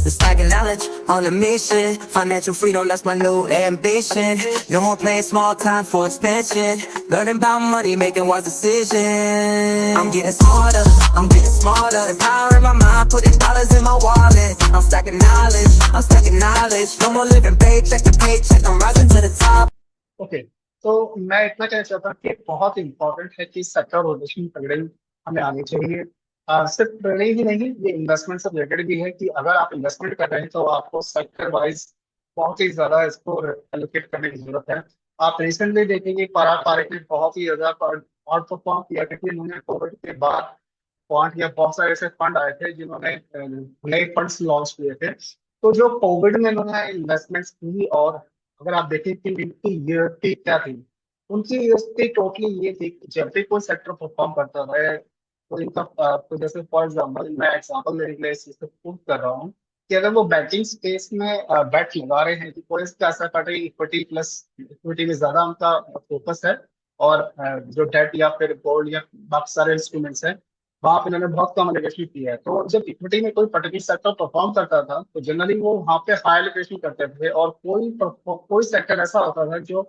Just stacking knowledge on a mission. Financial freedom, that's my new ambition. No more playing small time for expansion. Learning about money, making wise decisions. I'm getting smarter, I'm getting smarter. Empowering my mind, putting dollars in my wallet. I'm stacking knowledge, I'm stacking knowledge. No more living paycheck to paycheck, I'm rising to the top. Okay. तो मैं इतना कहना चाहता हूँ कि बहुत important है कि सेक्टर रोटेशन ट्रेडिंग हमें आनी चाहिए। सिर्फ ट्रेडिंग ही नहीं, ये इन्वेस्टमेंट से रिलेटेड भी है कि अगर आप इन्वेस्टमेंट कर रहे हैं तो आपको सेक्टर वाइज बहुत ही ज्यादा इसको एलोकेट करने की जरूरत है। आप रिसेंटली देखेंगे पराग पारेख ने बहुत ही ज्यादा आउट परफॉर्म किया क्योंकि उन्होंने कोविड के बाद क्वांट या बहुत सारे ऐसे फंड आए थे जिन्होंने नए फंड्स लॉन्च किए थे। तो जो कोविड में उन्होंने इन्वेस्टमेंट्स की, और अगर आप देखें कि इनकी यूएसपी क्या थी, उनकी यूएसपी टोटली ये थी कि जब भी कोई सेक्टर परफॉर्म करता है तो इनका तो जैसे फॉर एग्जांपल मैं एग्जांपल लेने के लिए इस चीज़ को प्रूव कर रहा हूँ कि अगर वो बैंकिंग स्पेस में बेट लगा रहे हैं कि कोई कैसा कटे इक्विटी प्लस इक्विटी में ज्यादा उनका फोकस है, और जो डेट या फिर गोल्ड या बाकी सारे इंस्ट्रूमेंट्स हैं वहां पे इन्होंने बहुत कम एलोकेशन किया है। तो जब इक्विटी में कोई पर्टिकुलर सेक्टर परफॉर्म करता था तो जनरली वो वहां पे हाई एलोकेशन करते थे, और कोई सेक्टर ऐसा होता था जो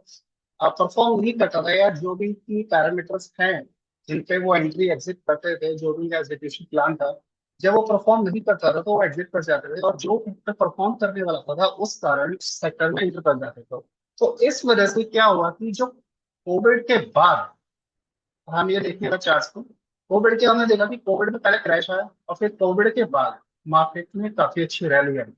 परफॉर्म नहीं करता था, या जो भी की पैरामीटर्स हैं जिन पे वो एंट्री एग्जिट करते थे, जो भी एग्जीक्यूशन प्लान था, जब वो परफॉर्म नहीं करता था तो वो एग्जिट कर जाते थे, और जो परफॉर्म करने वाला होता था उस कारण सेक्टर में एंटर कर जाते थे। तो इस वजह से क्या हुआ कि जो कोविड के बाद, हम ये देखने का चार्ट को, कोविड के हमने देखा कि कोविड में पहले क्रैश आया और फिर कोविड के बाद मार्केट में काफी अच्छी रैली आई।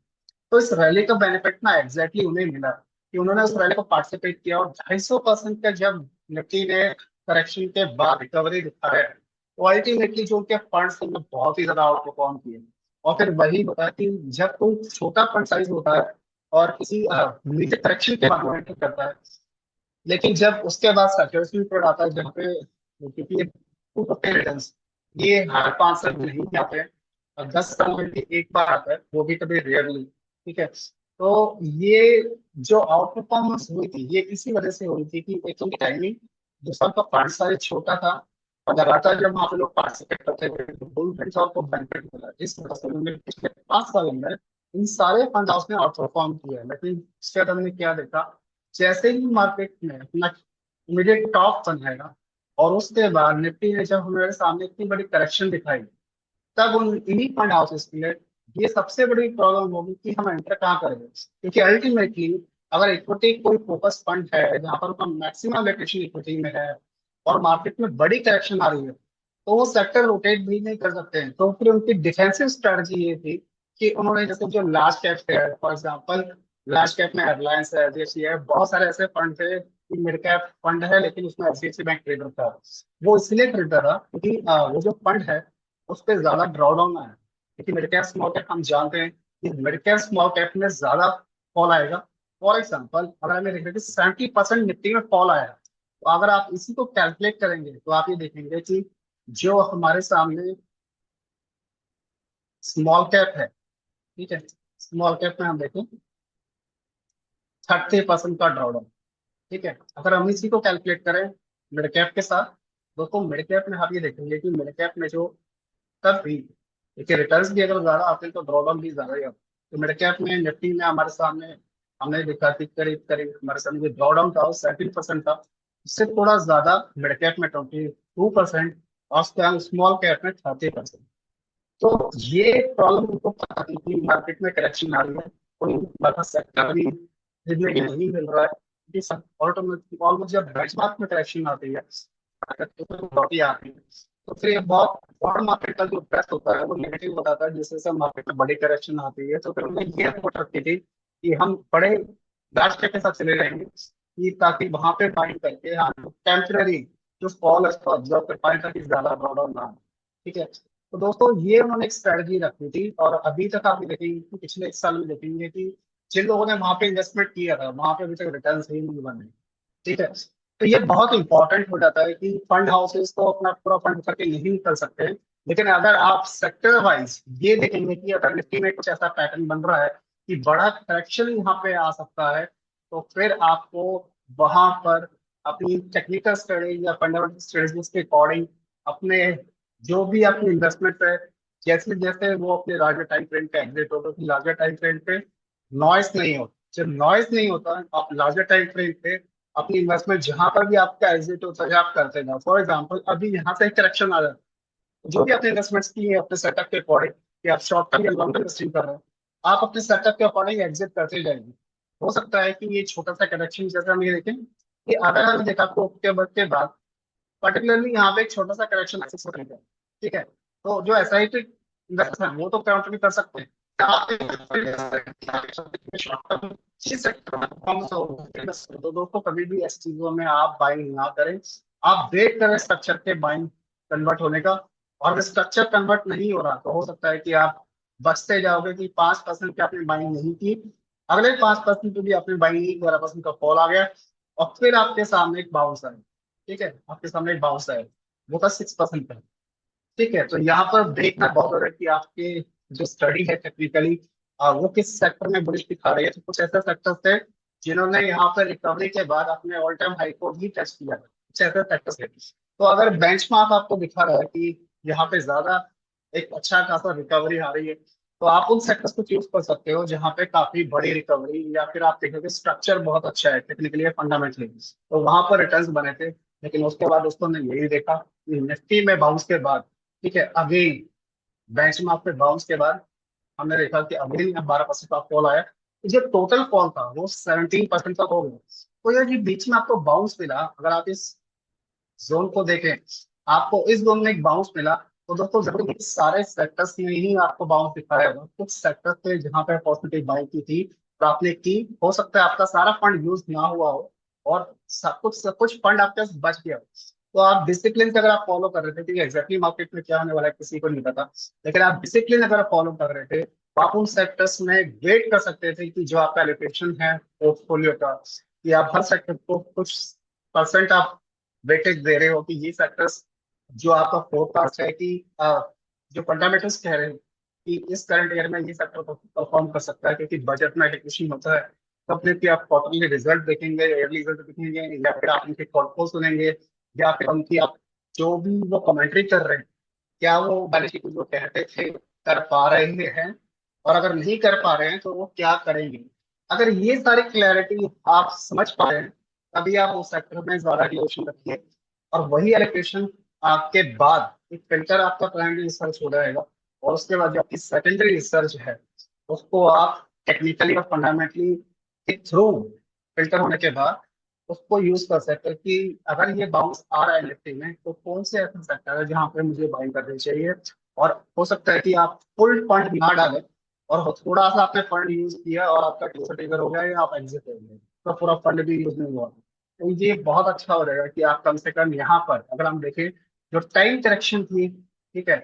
तो इस रैली का बेनिफिट ना एग्जैक्टली उन्हें मिला कि उन्होंने उस रैली को पार्टिसिपेट किया, और 250% का जब निफ्टी ने करेक्शन के बाद रिकवरी दिखाया तो अल्टीमेटली जो उनके फंड्स थे वो बहुत ही ज्यादा आउट परफॉर्म किए। और फिर वही होता है कि जब कोई छोटा फंड साइज होता है और किसी नीचे करेक्शन के बाद एंटर करता है, लेकिन जब उसके बाद सैचुरेशन पीरियड आता है जहाँ पे, क्योंकि ये रिटर्न्स ये हर 5 साल में नहीं आते हैं, और 10 साल में भी एक बार आता है, वो भी कभी रेयरली। ठीक है। तो ये जो आउट परफॉर्मेंस हुई थी ये इसी वजह से हुई थी कि एक तो टाइमिंग, दूसरा का फंड साइज छोटा था, और लगातार जब वहाँ पे लोग पार्टिसिपेट करते थे तो बुल फ्रेंड्स को बेनिफिट मिला। इस वजह से उन्होंने पिछले 5 साल में इन सारे फंड हाउस ने आउट परफॉर्म किया है। लेकिन इसके बाद हमने क्या देखा, जैसे ही मार्केट में अपना इमीडिएट टॉप बनाएगा और उसके बाद निफ्टी ने जब हमारे सामने इतनी बड़ी करेक्शन दिखाई, तब उन इन्हीं फंड हाउसेस के लिए ये सबसे बड़ी प्रॉब्लम होगी कि हम एंटर कहाँ करेंगे। क्योंकि अल्टीमेटली अगर इक्विटी कोई फोकस फंड है जहाँ पर उनका मैक्सिमम एलोकेशन इक्विटी में है और मार्केट में बड़ी करेक्शन आ रही है, तो वो सेक्टर रोटेट भी नहीं कर सकते हैं। तो फिर उनकी डिफेंसिव स्ट्रेटजी ये थी कि उन्होंने जैसे जो लार्ज कैप है, फॉर एग्जाम्पल लार्ज कैप में एयरलाइंस है, एचडीएफसी है, बहुत सारे ऐसे फंड थे कि मिड कैप फंड है लेकिन उसमें एचडीएफसी बैंक ट्रेडर था। वो इसलिए ट्रेडर था क्योंकि वो जो फंड है उस पर ज्यादा ड्रॉडाउन आया, क्योंकि मिड कैप स्मॉल कैप हम जानते हैं कि मिड कैप स्मॉल कैप में ज्यादा फॉल आएगा। फॉर एग्जाम्पल अगर हमें देखें कि 70% निफ्टी में फॉल आया, तो अगर आप इसी को कैलकुलेट करेंगे तो आप ये देखेंगे कि जो हमारे सामने स्मॉल कैप है, ठीक है, स्मॉल कैप में हम देखें 30% का ड्रॉडाउन। ठीक है। अगर हम इसी को कैलकुलेट करें मिड कैप के साथ, दोस्तों मिड कैप में आप ये देखेंगे कि मिड कैप में जो तब भी देखिए रिटर्न्स भी अगर ज्यादा आते हैं तो ड्रॉडाउन भी ज्यादा ही आता है। तो मिड कैप में निफ्टी में हमारे सामने हमने देखा कि करीब करीब हमारे सामने जो ड्रॉडाउन था वो 17% था, इससे थोड़ा ज्यादा मिड कैप में 22% और स्मॉल कैप में 30%। तो ये प्रॉब्लम उनको पता थी कि मार्केट में करेक्शन आ रही है, कोई बड़ा सेक्टर भी खरीदने के नहीं मिल रहा है, क्योंकि सब ऑलमोस्ट जब बेंचमार्क में करेक्शन आती है तो लौटी आती है, तो फिर ये बहुत बॉन्ड मार्केट का जो इम्पैक्ट होता है वो नेगेटिव हो जाता है। जिस जैसे मार्केट में बड़ी करेक्शन आती है तो फिर उन्हें ये अप्रोच रखती थी कि हम बड़े लार्ज कैप के साथ चले जाएंगे, कि ताकि वहां पे बाइंग करके हम टेम्पररी जो फॉल है उसको ऑब्जर्व कर पाए ताकि ज्यादा ब्रॉड ना हो। ठीक है। तो दोस्तों ये उन्होंने एक स्ट्रेटजी रखी थी, और अभी तक आप देखेंगे कि पिछले 1 साल में देखेंगे कि जिन लोगों ने वहां पे इन्वेस्टमेंट किया था वहां पे अभी तक रिटर्न ही नहीं बने। ठीक है। तो ये बहुत इंपॉर्टेंट हो जाता है कि फंड हाउसेस तो अपना पूरा फंड करके नहीं कर सकते, लेकिन अगर आप सेक्टर वाइज ये देखेंगे कि अगर निफ्टी में कुछ ऐसा पैटर्न बन रहा है कि बड़ा करेक्शन यहाँ पे आ सकता है, तो फिर आपको वहां पर अपनी टेक्निकल स्टडी या फंडामेंटल स्टडीज के अकॉर्डिंग अपने जो भी आपकी इन्वेस्टमेंट है जैसे जैसे वो अपने लार्जर टाइम फ्रेम पे एग्जिट होगा, तो लार्जर टाइम फ्रेम पे नॉइस नहीं होता। जब नॉइस नहीं होता, आप लार्जर टाइम फ्रेम पे अपनी इन्वेस्टमेंट जहां पर भी आपका एग्जिट होता है आप करते जाओ। फॉर एग्जाम्पल अभी यहाँ से एक करेक्शन आ जाता है, जो भी आपने इन्वेस्टमेंट्स की है अपने सेटअप के अकॉर्डिंग, कि आप शॉर्ट टर्म या लॉन्ग टर्म इन्वेस्टिंग कर रहे हैं, आप अपने सेटअप के अकॉर्डिंग एग्जिट करते जाएंगे। हो सकता है कि ये छोटा सा करेक्शन जैसे हम ये देखें कि अगर हमने देखा कोप के वक्त के बाद पर्टिकुलरली यहाँ पे एक छोटा सा करेक्शन एक्सेस हो रहा है, ठीक है, तो जो एस आई पी इन्वेस्टर है वो तो काउंटर भी कर सकते हैं। तो दोस्तों कभी भी ऐसी चीजों में आप बाइंग ना करें, आप वेट करें स्ट्रक्चर के बाइंग कन्वर्ट होने का। और अगर स्ट्रक्चर कन्वर्ट नहीं हो रहा तो हो सकता है कि आप बचते जाओगे कि 5% की आपने बाइंग नहीं की, अगले 5% पे भी आपने बाइंग नहीं, 12% का फॉल आ गया, और फिर आपके सामने एक बाउंस है, ठीक है, आपके सामने एक बाउंस है, वो था 6% का। ठीक है, तो यहाँ पर देखना बहुत जरूरी है कि आपके जो स्टडी है टेक्निकली वो किस सेक्टर में बुलिश दिखा रही है। तो कुछ ऐसे सेक्टर्स थे जिन्होंने यहाँ पर रिकवरी के बाद अपने ऑल टाइम हाई को भी टच किया, कुछ ऐसे सेक्टर्स थे। तो अगर बेंचमार्क आपको दिखा रहा है कि यहाँ पे ज्यादा एक अच्छा खासा रिकवरी आ रही है, तो आप उन सेक्टर्स को चूज कर सकते हो जहाँ पे काफी बड़ी रिकवरी, या फिर आप देखोगे स्ट्रक्चर बहुत अच्छा है टेक्निकली फंडामेंटली, तो वहां पर रिटर्न्स बने थे। लेकिन उसके बाद दोस्तों ने यही देखा कि निफ्टी में बाउंस के बाद, ठीक है, अगेन बेंचमार्क पे बाउंस के बाद हमने देखा कि अगेन 12% का फॉल आया, तो जो टोटल फॉल था वो 17% तक हो गया। तो ये जो बीच में आपको बाउंस मिला, अगर आप इस जोन को देखें, आपको इस जोन में एक बाउंस मिला, तो दोस्तों जरूर नहीं कि सारे सेक्टर्स में ही आपको बाउंस दिखाया होगा, कुछ सेक्टर्स थे जहां पे पॉजिटिव बाइंग की थी और आपने की, हो सकता है आपका सारा फंड यूज ना हुआ हो और सब कुछ फंड आपके पास बच गया हो। तो आप डिसिप्लिन से अगर आप फॉलो कर रहे थे, ठीक है, एग्जैक्टली मार्केट में क्या होने वाला है किसी को नहीं पता, लेकिन आप डिसिप्लिन अगर फॉलो कर रहे थे तो आप उन सेक्टर्स में वेट कर सकते थे कि जो आपका एलोकेशन है पोर्टफोलियो का, कि आप हर सेक्टर को कुछ परसेंट आप वेटेज दे रहे हो कि ये सेक्टर्स, जो आपका फोरकास्ट है कि जो फंडामेंटल्स कह रहे हैं कि इस करंट ईयर में ये सेक्टर परफॉर्म कर सकता है, क्योंकि बजट में एडिक्वेशन होता है, कंपनी की आप क्वार्टरली रिजल्ट देखेंगे, ईयरली रिजल्ट देखेंगे, या फिर आप उनके कॉल को सुनेंगे, या फिर उनकी आप जो भी वो कमेंट्री कर रहे हैं, क्या वो बैलेंस शीट जो कहते थे कर पा रहे हैं, और अगर नहीं कर पा रहे हैं तो वो क्या करेंगे। अगर ये सारी क्लैरिटी आप समझ पा रहे हैं, तभी आप उस सेक्टर में ज्यादा डिवोशन रखिए। और वही एलोकेशन आपके बाद एक फिल्टर आपका प्राइमरी रिसर्च हो जाएगा, और उसके बाद जो आपकी सेकेंडरी रिसर्च है उसको आप टेक्निकली और फंडामेंटली के थ्रू फिल्टर होने के बाद उसको यूज कर सकते हैं कि अगर ये बाउंस आ रहा है निफ्टी में तो कौन से ऐसा सेक्टर है जहां पे मुझे बाइंग करनी चाहिए। और हो सकता है कि आप फुल फंड ना डालें, और थोड़ा सा आपने फंड यूज किया और आपका ट्रिगर हो गया या आप एग्जिट हो गए, तो पूरा फंड भी यूज नहीं हुआ, तो ये बहुत अच्छा हो जाएगा कि आप कम से कम यहाँ पर अगर हम देखें जो टाइम करेक्शन थी, ठीक है,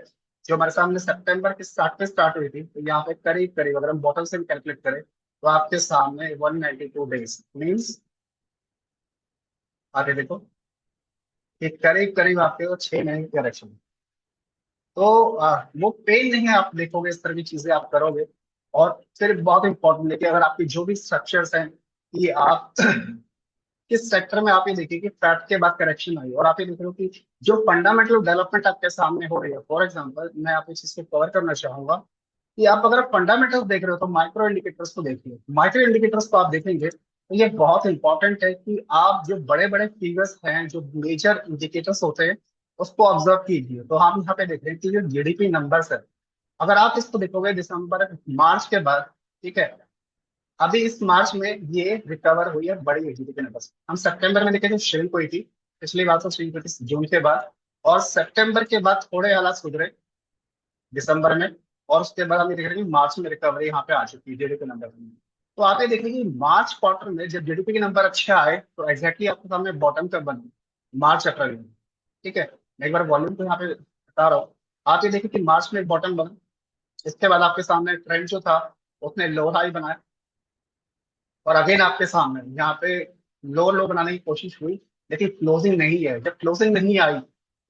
जो हमारे सामने सितंबर के स्टार्ट पे स्टार्ट हुई थी, तो यहाँ पे करीब करीब अगर हम बॉटल से भी कैलकुलेट करें तो आपके सामने 192 डेज मीन्स, आगे देखो कि करीब करीब आपके वो 6 महीने की करेक्शन। तो वो पेन नहीं है, आप देखोगे इस तरह की चीजें आप करोगे। और फिर बहुत इंपॉर्टेंट है कि अगर आपकी जो भी स्ट्रक्चर्स हैं कि आप किस सेक्टर में, आप ये देखिए कि फैट के बाद करेक्शन आई और आप ये देख रहे हो कि जो फंडामेंटल डेवलपमेंट आपके सामने हो रही है। फॉर एग्जांपल मैं आप इस चीज को कवर करना चाहूंगा कि आप अगर फंडामेंटल्स देख रहे हो तो माइक्रो इंडिकेटर्स को देखिए। माइक्रो इंडिकेटर्स को आप देखेंगे तो ये बहुत इंपॉर्टेंट है कि आप जो बड़े बड़े फिगर्स हैं, जो मेजर इंडिकेटर्स होते हैं, उसको ऑब्जर्व कीजिए। तो हम यहाँ पे देख रहे हैं कि जो जीडीपी नंबर्स है, अगर आप इसको देखोगे दिसंबर मार्च के बाद, ठीक है, अभी इस मार्च में ये रिकवर हुई है, बड़ी हुई जीडीपी नंबर्स। हम सितंबर में देखे थे श्रिंक हुई थी, पिछली बार तो श्रिंक हुई थी जून के बाद, और सितंबर के बाद थोड़े हालात सुधरे दिसंबर में, और उसके बाद हम ये देख रहे हैं कि मार्च में रिकवरी यहाँ पे आ चुकी है जीडीपी नंबर में। तो आप ये देखिए कि मार्च क्वार्टर में जब जीडीपी के नंबर अच्छे आए तो एग्जैक्टली आपके सामने बॉटम कब बनी, मार्च अप्रैल में, ठीक है। मैं एक बार वॉल्यूम को यहाँ पे बता रहा हूँ, आप ये देखिए कि मार्च में एक बॉटम बना, इसके बाद आपके सामने ट्रेंड जो था उसने लो हाई बनाया, और अगेन आपके सामने यहाँ पे लो लो बनाने की कोशिश हुई, लेकिन क्लोजिंग नहीं है। जब क्लोजिंग नहीं आई,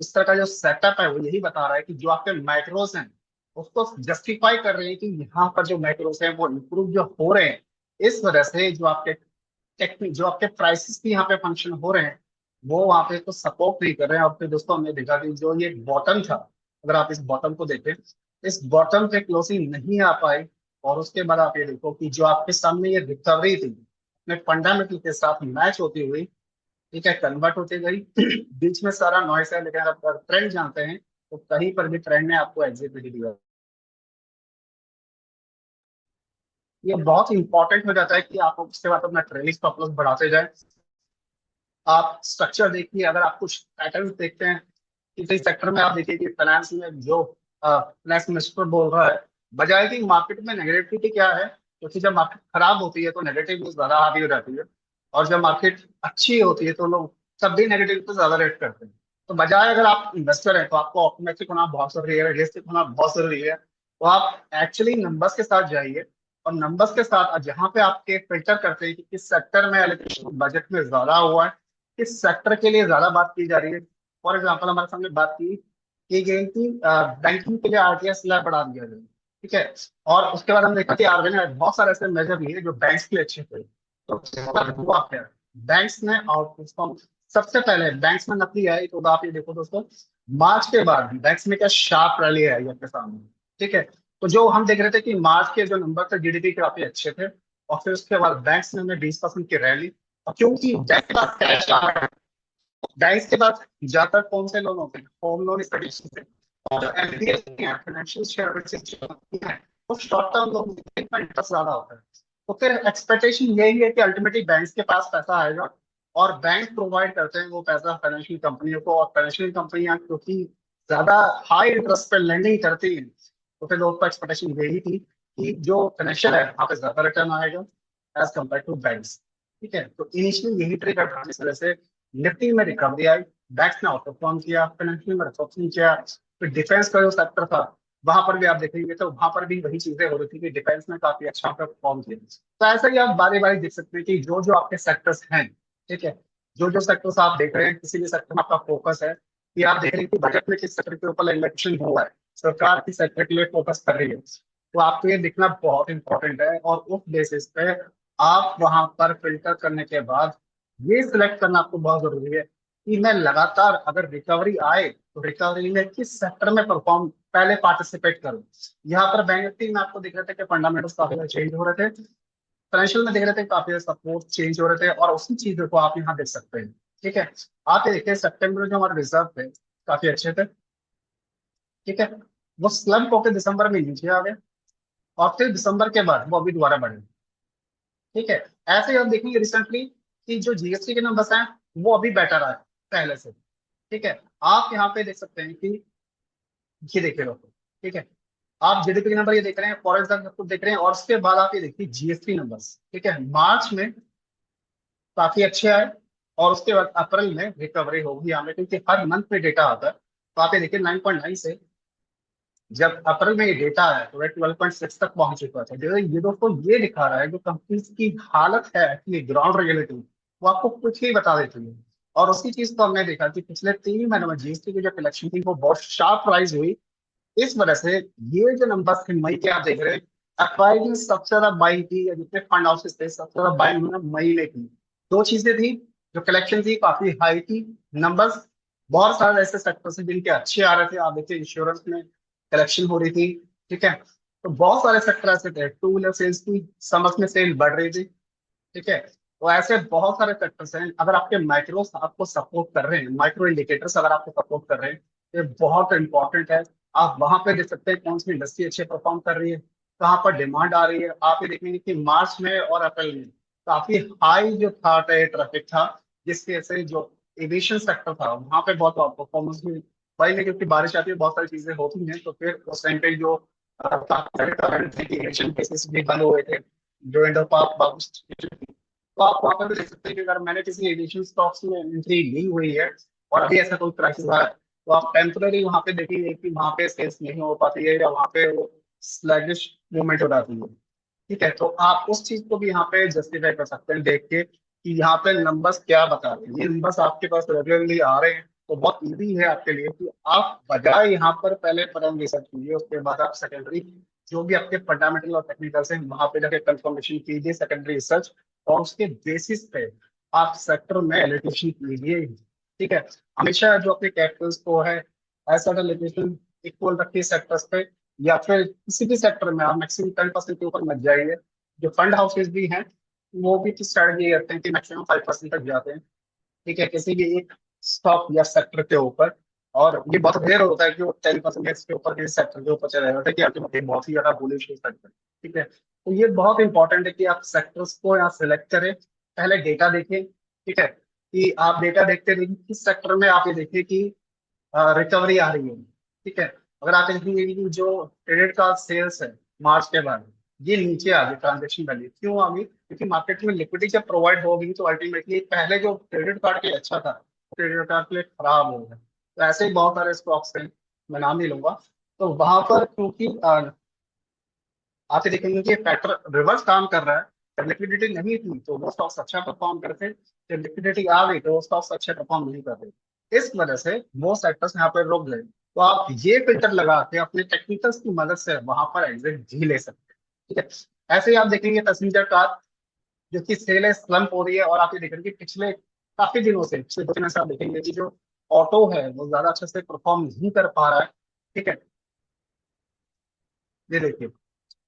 इस तरह का जो सेटअप है वो यही बता रहा है कि जो आपके मैक्रोस हैं उसको जस्टिफाई कर रहे हैं कि यहाँ पर जो मैक्रोस हैं वो इंप्रूव जो हो रहे हैं, इस वजह से जो आपके टेक्निक, जो आपके प्राइसेस भी यहाँ पे फंक्शन हो रहे हैं, वो वहाँ पे तो सपोर्ट नहीं कर रहे हैं। और फिर दोस्तों हमने देखा कि जो ये बॉटम था, अगर आप इस बॉटम को देखें इस बॉटम पे क्लोजिंग नहीं आ पाई, और उसके बाद आप ये देखो कि जो आपके सामने ये रिकवरी थी अपने फंडामेंटल के साथ मैच होती हुई, ठीक है, कन्वर्ट होती गई। बीच में सारा नॉइस है, लेकिन आप अगर ट्रेंड जानते हैं तो कहीं पर भी ट्रेंड ने आपको एग्जिट नहीं दिया। ये बहुत इंपॉर्टेंट हो जाता है कि आप उसके बाद अपना ट्रेलिंग स्टॉप लॉस बढ़ाते जाए। आप स्ट्रक्चर देखिए, अगर आप कुछ पैटर्न देखते हैं किसी सेक्टर में, आप देखिए कि फाइनेंस में जो फाइनेंस मिनिस्टर बोल रहा है, बजाय कि मार्केट में नेगेटिविटी क्या है, क्योंकि जब मार्केट खराब होती है तो नेगेटिव न्यूज ज्यादा हावी हो जाती है, और जब मार्केट अच्छी होती है तो लोग तब भी नेगेटिव पे ज्यादा रेट करते हैं। तो बजाय, अगर आप इन्वेस्टर हैं तो आपको ऑप्टिमिस्टिक होना बहुत जरूरी है, रियलिस्टिक होना बहुत जरूरी है, तो आप एक्चुअली नंबर्स के साथ जाइए, और नंबर्स के साथ जहां पे आपके फिल्टर करते हैं कि किस सेक्टर में एलोकेशन बजट में ज्यादा हुआ है, किस सेक्टर के लिए ज्यादा बात की जा रही है। फॉर एग्जाम्पल हमारे सामने बात की गई कि बैंकिंग के लिए आरटीआई स्लैब बढ़ा दिया गया, ठीक है। और उसके बाद हम देखा कि आरबीआई ने बहुत सारे ऐसे मेजर लिए जो बैंक्स के लिए अच्छे थे, तो उसके बाद हुआ क्या, बैंक्स ने आउट परफॉर्म। सबसे पहले बैंक्स में नकदी आई, तो आप ये देखो दोस्तों, मार्च के बाद बैंक्स में क्या शार्प रैली आई आपके सामने, ठीक है। तो जो हम देख रहे थे कि मार्च के जो नंबर थे जीडीपी के काफी अच्छे थे, और फिर उसके बाद बैंक्स ने हमें 20% की रैली, और क्योंकि बैंक के पास कैश आ रहा है, बैंक के पास ज्यादातर कौन से लोन होते हैं, होम लोन इस तरीके से, और एनपीएस हैं, फाइनेंशियल सर्विसेज जो होती हैं, वो शॉर्ट टर्म लोन में इंटरेस्ट ज्यादा होता है। तो फिर एक्सपेक्टेशन यही है कि अल्टीमेटली बैंक के पास पैसा आएगा, और बैंक प्रोवाइड करते हैं वो पैसा फाइनेंशियल कंपनियों को, और फाइनेंशियल कंपनियां क्योंकि ज्यादा हाई इंटरेस्ट पे लेंडिंग करती हैं, तो फिर लोगों को एक्सपेक्टेशन यही थी कि जो फाइनेंशियल है वहाँ पे ज्यादा रिटर्न आएगा एज कम्पेयर टू बैंक्स, ठीक है। तो इनिशियली यही ट्रिगर था, इस तरह से निफ्टी में रिकवरी आई, बैंक्स ने आउट परफॉर्म किया, फाइनेंशियल में परफॉर्म किया। फिर डिफेंस का जो सेक्टर था वहां पर भी आप देखेंगे तो वहां पर भी वही चीजें हो रही थी कि डिफेंस में काफी अच्छा परफॉर्म किया। तो ऐसा ही आप बारी बारी देख सकते हैं कि जो जो आपके सेक्टर्स हैं, ठीक है, जो जो सेक्टर्स आप देख रहे हैं, किसी भी सेक्टर में आपका फोकस है, कि आप देख रहे हैं कि बजट में किस सेक्टर के ऊपर इलेक्शन हुआ है, सरकार किस सेक्टर के लिए फोकस कर रही है, तो आपको ये दिखना बहुत इंपॉर्टेंट है। और उस बेसिस पे आप वहां पर फिल्टर करने के बाद ये सिलेक्ट करना आपको बहुत जरूरी है कि मैं लगातार अगर रिकवरी आए तो रिकवरी में किस सेक्टर में परफॉर्म पहले पार्टिसिपेट करूं। यहाँ पर बैंक निफ्टी में आपको दिख रहे थे कि फंडामेंटल्स काफी ज्यादा चेंज हो रहे थे, फाइनेंशियल में देख रहे थे काफी सपोर्ट चेंज हो रहे थे, और उसी चीजों को आप यहाँ देख सकते हैं, ठीक है। आप ये देखिए सितंबर में जो हमारे रिजर्व थे काफी अच्छे थे, ठीक है, वो स्लम्प होकर दिसंबर में नीचे आ गए, और फिर दिसंबर के बाद वो अभी दोबारा बढ़े, ठीक है। ऐसे ही हम देखेंगे रिसेंटली कि जो जीएसटी के नंबर्स हैं वो अभी बेटर आए पहले से, ठीक है। आप यहाँ पे देख सकते हैं कि ये देखिए लोग, ठीक है, आप जीडीपी के नंबर ये देख रहे हैं, फॉरेन आपको देख रहे हैं, और उसके बाद आप ये देखिए जीएसटी नंबर्स, ठीक है, मार्च में काफी अच्छे आए, और उसके बाद अप्रैल में रिकवरी होगी हमें, क्योंकि हर मंथ में डेटा आता है। तो आप ये देखिए 9.9 से जब अप्रैल में ये डेटा आया तो 12.6 तक पहुंच चुका था। ये दोस्तों ये दिखा रहा है जो कंपनी की हालत है एक्चुअली ग्राउंड रियलिटी, वो आपको कुछ ही बता देती है। और उसी चीज को हमने देखा कि पिछले 3 महीनों में जीएसटी की जो कलेक्शन थी वो बहुत शार्प राइज हुई। इस वजह से ये जो नंबर थे मई के आप देख रहे हैं, एक्वायरिंग सबसे ज्यादा बाई की, या जितने फंड हाउसेस थे सबसे ज्यादा बाई उन्होंने मई में की। दो चीजें थी, जो कलेक्शन थी काफी हाई थी, नंबर्स बहुत सारे ऐसे सेक्टर से जिनके अच्छे आ रहे थे। आप देखिए इंश्योरेंस में कलेक्शन हो रही थी, ठीक है। तो बहुत सारे सेक्टर ऐसे थे, टू व्हीलर सेल्स की समझ में सेल बढ़ रही थी, ठीक है। तो ऐसे बहुत सारे फैक्टर्स हैं, अगर आपके माइक्रो आपको सपोर्ट कर रहे हैं, माइक्रो इंडिकेटर्स अगर आपको सपोर्ट कर रहे हैं, ये बहुत इंपॉर्टेंट है। आप वहां पे देख सकते हैं कौन सी इंडस्ट्री अच्छे परफॉर्म कर रही है, कहाँ पर डिमांड आ रही है। आप ये देखेंगे कि मार्च में और अप्रैल में काफी हाई जो था ट्रैफिक था, जिसकी वजह से जो एविएशन सेक्टर था वहां पे बहुत परफॉर्मेंस हुई। वही नहीं, क्योंकि बारिश आती है बहुत सारी चीजें होती हैं, तो फिर उस टाइम पे जो काफी सारे कारण थे कि एविएशन केसेस भी बंद हुए थे, जो इंडो पाक, तो आप वहां पर भी देख सकते हैं कि अगर मैंने किसी एडिशनल स्टॉक्स में एंट्री ली हुई है और अभी ऐसा कोई क्राइसिस आ रहा है, तो आप टेम्पररी वहां पे देखेंगे कि वहां पे सेल्स नहीं हो पाती है, या वहां पे स्लैगिश मूवमेंट हो जाती है, ठीक है। तो आप उस चीज को भी यहाँ पे जस्टिफाई कर सकते हैं देख के कि यहाँ पे नंबर्स क्या बता रहे हैं। ये नंबर्स आपके पास रेगुलरली आ रहे हैं, तो बहुत इजी है आपके लिए कि आप बजाय यहाँ पर पहले फर्म रिसर्च कीजिए, उसके बाद आप सेकेंडरी जो भी आपके फंडामेंटल और टेक्निकल है वहां पे जाके कंफर्मेशन कीजिए, सेकेंडरी रिसर्च, और उसके बेसिस पे आप सेक्टर में एलोकेशन कीजिए, ठीक है। हमेशा जो अपने कैपिटल्स को है एसेट एलोकेशन इक्वल रखिए सेक्टर्स पे, या फिर किसी भी सेक्टर में आप मैक्सिमम 10% के ऊपर मत जाइए। जो फंड हाउसेज भी हैं वो भी स्ट्रैटेजी करते हैं कि मैक्सिमम 5% तक जाते हैं, ठीक है, किसी भी एक स्टॉक या सेक्टर के ऊपर। और ये बहुत रेयर होता है कि वो 10% के ऊपर किसी सेक्टर के ऊपर चले जाते हैं कि अल्टीमेटली बहुत ही ज्यादा बुलिश हो सकता है। ठीक है, तो ये बहुत इंपॉर्टेंट है कि आप सेक्टर्स को यहाँ सिलेक्ट करें, पहले डेटा देखें। ठीक है, कि आप डेटा देखते रहिए किस सेक्टर में आप ये देखिए कि रिकवरी आ रही है। ठीक है, अगर आप देखेंगे कि जो क्रेडिट कार्ड सेल्स है मार्च के बाद ये नीचे आ गई, ट्रांजेक्शन वैल्यू क्यों आ गई? क्योंकि मार्केट में लिक्विडिटी जब प्रोवाइड होगी तो अल्टीमेटली पहले जो क्रेडिट कार्ड के लिए अच्छा था क्रेडिट कार्ड के लिए खराब हो गया। तो ऐसे ही बहुत सारे स्टॉक्स हैं, मैं नाम नहीं लूंगा। तो वहां पर क्योंकि आप ये देखेंगे कि फैक्टर रिवर्स काम कर रहा है। जब लिक्विडिटी नहीं थी तो वो स्टॉक्स अच्छा परफॉर्म करते, जब लिक्विडिटी आ गई तो वो स्टॉक्स अच्छे परफॉर्म नहीं कर रहे। इस वजह से वो सेक्टर्स यहाँ पर रुक गए। तो आप ये फिल्टर लगा के अपने टेक्निकल्स की मदद से वहां पर एग्जिट भी ले सकते हैं। ठीक है, ऐसे ही आप देखेंगे पैसेंजर कार जो कि सेल है स्लम्प हो रही है, और आप ये देखेंगे कि पिछले काफी दिनों से, पिछले 2 दिनों से आप देखेंगे कि जो ऑटो है वो ज्यादा अच्छे से परफॉर्म नहीं कर पा रहा है। ठीक है, ये देखिए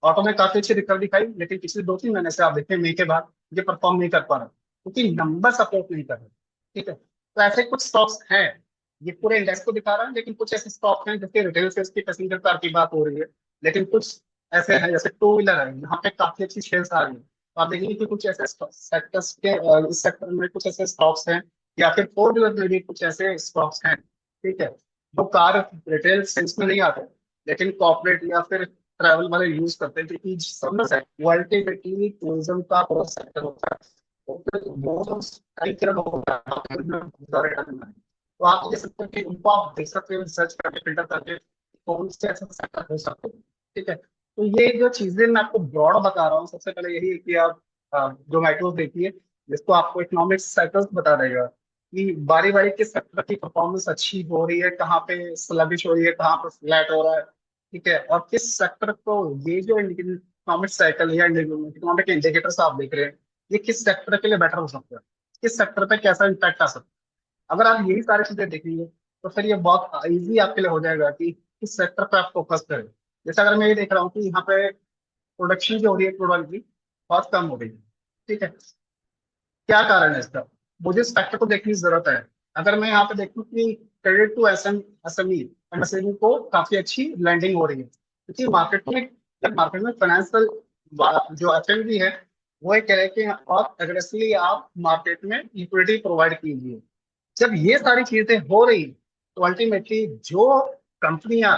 ऑटो में काफी अच्छी रिकवरी दिखाई, लेकिन पिछले 2-3 महीने से आप देखते हैं मई के बाद ये परफॉर्म नहीं कर पा रहा क्योंकि नंबर सपोर्ट नहीं कर रहे। ठीक है, तो ऐसे कुछ स्टॉक्स हैं, ये पूरे इंडेक्स को दिखा रहा है, लेकिन कुछ ऐसे स्टॉक्स हैं जिसके रिटेल सेल्स की पैसेंजर कार की बात हो रही है, लेकिन कुछ ऐसे हैं जैसे टू व्हीलर है यहाँ पे काफी अच्छी सेल्स आ रही है। तो आप देखेंगे कि कुछ ऐसे सेक्टर्स के इस सेक्टर में कुछ ऐसे स्टॉक्स हैं, या फिर फोर व्हीलर में भी कुछ ऐसे स्टॉक्स हैं। ठीक है, जो कार रिटेल सेल्स में नहीं आते लेकिन कॉर्पोरेट या फिर ट्रैवल वाले यूज करते हैं, क्योंकि समझ है वो अल्टीमेटली टूरिज्म का पूरा सेक्टर होता है। तो फिर वो जो कई तरह का होता है उसमें बहुत सारे टर्म हैं। तो आप देख सकते हैं कि उनको आप देख सकते हैं रिसर्च करके फिल्टर करके कौन से ऐसा सेक्टर हो सकते हैं। ठीक है, तो ये जो चीजें मैं आपको ब्रॉड बता रहा हूँ, सबसे पहले यही है कि आप जो मैक्रोस देखिए जिसको आपको इकोनॉमिक्स साइकिल्स बता देगा कि बारी बारी किस सेक्टर की परफॉर्मेंस अच्छी हो रही है, कहाँ पे स्लगिश हो रही है, कहाँ पे फ्लैट हो रहा है। ठीक है, और किस सेक्टर को ये जो इकोनॉमिक साइकिल या इकोनॉमिक इंडिकेटर्स आप देख रहे हैं ये किस सेक्टर के लिए बेटर हो सकता है, किस सेक्टर पे कैसा इम्पैक्ट आ सकता है। अगर आप यही सारी चीजें देखेंगे तो फिर ये बहुत इजी आपके लिए हो जाएगा कि किस सेक्टर पे आप फोकस करें। जैसे अगर मैं ये देख रहा हूँ कि यहाँ पे प्रोडक्शन जो हो रही है प्रोडक्ट की बहुत कम हो रही है। ठीक है, क्या कारण है इसका? मुझे इस फैक्टर को देखने की जरूरत है। अगर मैं यहाँ पे देखूँ कि क्रेडिट टू एसएमई एमएसएमई को काफी अच्छी लैंडिंग हो रही है, क्योंकि मार्केट में फाइनेंशियल जो एफएमडी है वो ये कह रहे हैं कि आप एग्रेसिवली आप मार्केट में लिक्विडिटी प्रोवाइड कीजिए। जब ये सारी चीजें हो रही तो अल्टीमेटली जो कंपनियां,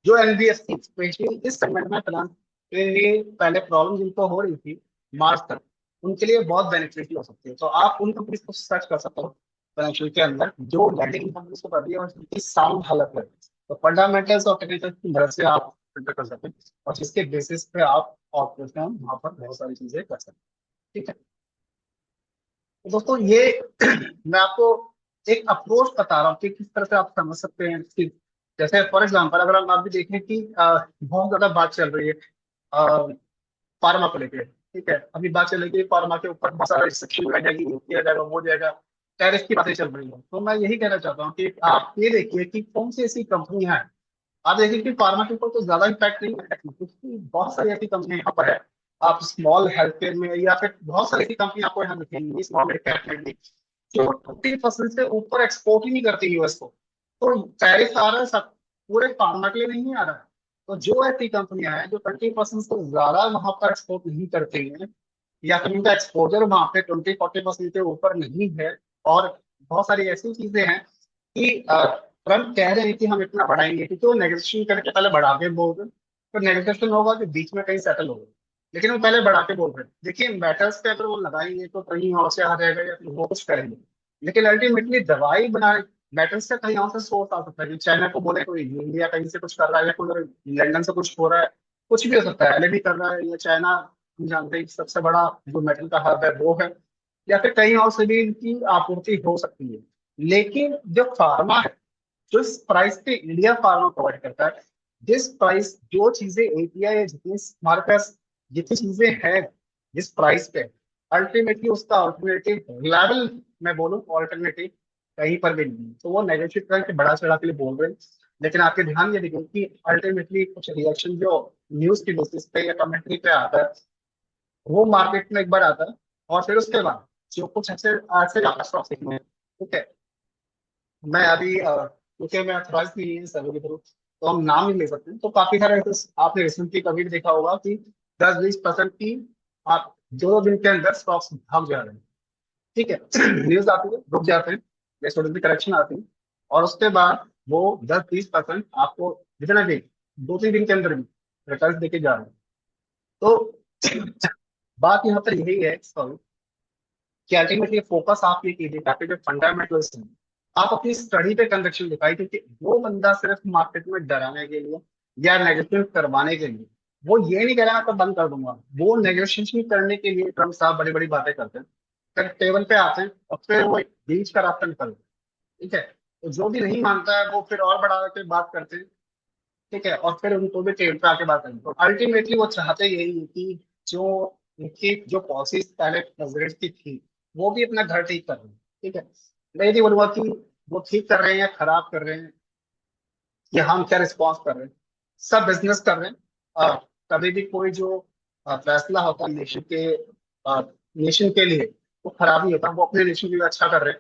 जो एनबीएफसी स्पेशली इस सेगमेंट में फाइनेंस के लिए पहले प्रॉब्लम जिनको हो रही थी मार्च तक, उनके लिए बहुत बेनिफिशियल हो सकती है। तो आप उन कंपनीज को सर्च कर सकते हो फाइनेंशियल के अंदर जो लैंडिंग कंपनीज को कर दिया और जिनकी साउंड हालत है। तो फंडामेंटल्स और टेक्निकल की मदद से आप फिल्टर कर सकते हैं और जिसके बेसिस पे आप ऑपरेशन वहां पर बहुत सारी चीजें कर सकते हैं। ठीक है, तो दोस्तों ये मैं आपको एक अप्रोच बता रहा हूँ कि किस तरह से आप समझ सकते हैं कि जैसे फॉर एग्जांपल अगर हम आप भी देखें कि बहुत ज्यादा बात चल रही है फार्मा को लेके। ठीक है, अभी बात चल रही है फार्मा के ऊपर बहुत सारा रिस्ट्रिक्शन लगाया जाएगी, ये किया जाएगा वो जाएगा, टैरिफ की बातें चल रही है। तो मैं यही कहना चाहता हूँ कि आप ये देखिए कि कौन सी ऐसी कंपनी है, आप देखिए कि फार्मा के ऊपर तो ज्यादा इम्पैक्ट नहीं है क्योंकि बहुत सारी ऐसी कंपनी यहाँ पर है। आप स्मॉल हेल्थ केयर में या फिर बहुत सारी ऐसी कंपनी आपको यहाँ दिखेंगी स्मॉल कैप में भी जो 20% से ऊपर एक्सपोर्ट ही नहीं करती यूएस को। तो टैरिफ आ रहा है सब पूरे फार्मा के लिए नहीं आ रहा है। तो जो ऐसी कंपनियां हैं जो 20% से ज्यादा वहां पर एक्सपोर्ट नहीं करती हैं या फिर उनका एक्सपोजर वहां पे 20-40% के ऊपर नहीं है, और बहुत सारी ऐसी चीजें हैं कि ट्रम्प कह रहे हैं कि हम इतना बढ़ाएंगे क्योंकि वो नेगोशिएशन करके पहले बढ़ा के बोल रहे हैं। तो नेगोशिएशन होगा कि बीच में कहीं सेटल होगा, लेकिन वो पहले बढ़ा के बोल रहे हैं। देखिए मेटल्स पे अगर वो लगाएंगे तो कहीं और से आ जाएगा या फिर वो कुछ करेंगे, लेकिन अल्टीमेटली दवाई बना मेटल्स से कहीं और से सोर्स आ सकता है कि चाइना को बोले कोई इंडिया कहीं से कुछ कर रहा है या कोई लंदन से कुछ हो रहा है, कुछ भी हो सकता है, एलएडी कर रहा है या चाइना हम जानते हैं कि सबसे बड़ा जो मेटल का हब है वो है, या फिर कहीं और से भी इनकी आपूर्ति हो सकती है। लेकिन जो फार्मा है जो इस प्राइस पे इंडिया फार्मा प्रोवाइड करता है, जिस प्राइस जो चीजें एपीआई है जितनी हमारे पास जितनी चीजें हैं जिस प्राइस पे, अल्टीमेटली उसका अल्टरनेटिव लेवल मैं बोलूँ अल्टरनेटिव कहीं पर भी नहीं है। तो वो नेगोशिएट करके बड़ा चढ़ा के लिए बोल रहे हैं। लेकिन आपके ध्यान ये देखें कि अल्टीमेटली कुछ रिएक्शन जो न्यूज की बेसिस पे या कमेंट्री पे आता है वो मार्केट में एक बार आता है, और फिर उसके बाद जो कुछ ऐसे ऐसे ज्यादा स्टॉक्स में, ठीक है, मैं अभी क्योंकि मैं अथॉराइज नहीं है सर्वे के थ्रू, तो हम नाम नहीं ले सकते, तो काफी सारे ऐसे आपने रिसेंटली कभी भी देखा होगा कि 10-20% की आप 2 दिन के अंदर स्टॉक्स भाग जा रहे हैं, ठीक है। न्यूज आती है, रुक जाते हैं, या थोड़ी सी करेक्शन आती है, और उसके बाद वो 10-20% आपको जितना भी 2-3 दिन के अंदर भी रिटर्न देके जा रहे हैं। तो बात यहाँ पर यही है सॉरी, कि अल्टीमेटली फोकस आप ये कीजिए ताकि जो फंडामेंटल्स हैं आप अपनी स्टडी पे कन्विक्शन दिखाई, क्योंकि वो बंदा सिर्फ मार्केट में डराने के लिए या नेगेटिव करवाने के लिए वो ये नहीं कह रहा मैं तो बंद कर दूंगा, वो नेगोशिएशन करने के लिए ट्रम्प साहब बड़ी बड़ी बातें करते हैं, फिर टेबल पे आते हैं और फिर वो बीच का रास्ता निकलते हैं, ठीक है। तो जो भी नहीं मानता है वो फिर और बढ़ा के बात करते हैं, ठीक है, और फिर उनको भी टेबल पे आके बात करेंगे। तो अल्टीमेटली वो चाहते यही है कि जो उनकी जो पॉलिसीज पहले प्रेसिडेंट की थी वो भी अपना घर ठीक कर रहे हैं, ठीक है। मैं ये नहीं बोलूंगा कि वो ठीक कर रहे हैं या खराब कर रहे हैं या हम क्या रिस्पॉन्स कर रहे हैं, सब बिजनेस कर रहे हैं। कभी भी कोई जो फैसला होता है नेशन के लिए वो खराब नहीं होता, वो अपने नेशन के लिए अच्छा कर रहे हैं,